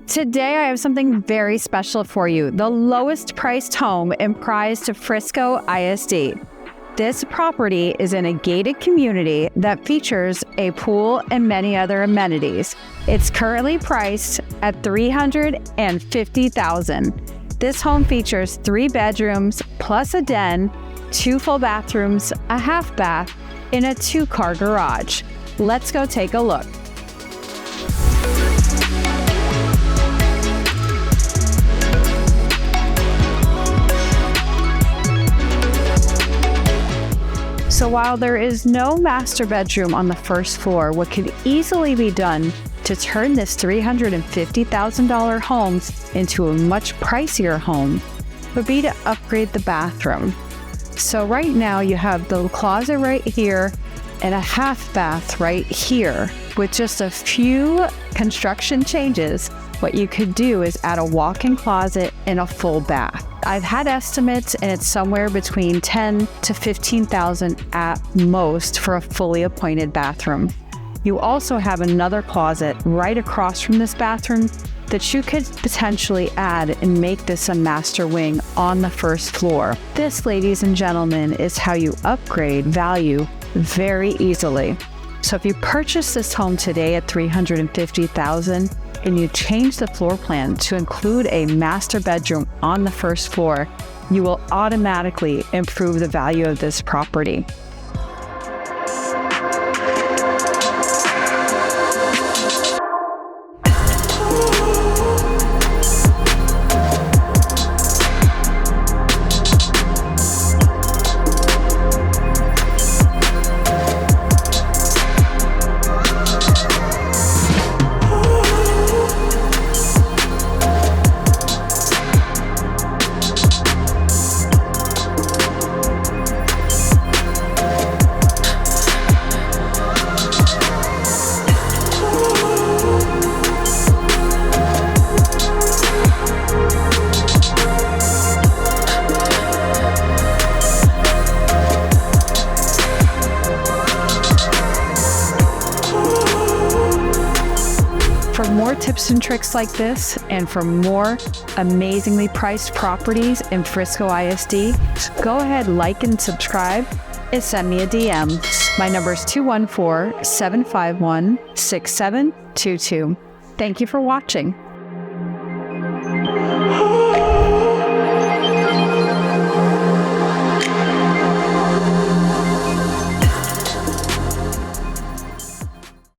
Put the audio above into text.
Today, I have something very special for you. The lowest priced home in price to Frisco ISD. This property is in a gated community that features a pool and many other amenities. It's currently priced at $350,000. This home features 3 bedrooms plus a den, 2 full bathrooms, a half bath, and a 2-car garage. Let's go take a look. So while there is no master bedroom on the first floor, what could easily be done to turn this $350,000 home into a much pricier home would be to upgrade the bathroom. So right now you have the closet right here and a half bath right here. With just a few construction changes, what you could do is add a walk-in closet and a full bath. I've had estimates and it's somewhere between $10,000 to $15,000 at most for a fully appointed bathroom. You also have another closet right across from this bathroom that you could potentially add and make this a master wing on the first floor. This, ladies and gentlemen, is how you upgrade value very easily. So if you purchase this home today at $350,000 and you change the floor plan to include a master bedroom on the first floor, you will automatically improve the value of this property. For more tips and tricks like this, and for more amazingly priced properties in Frisco ISD, go ahead, like and subscribe, and send me a DM. My number is 214-751-6722. Thank you for watching.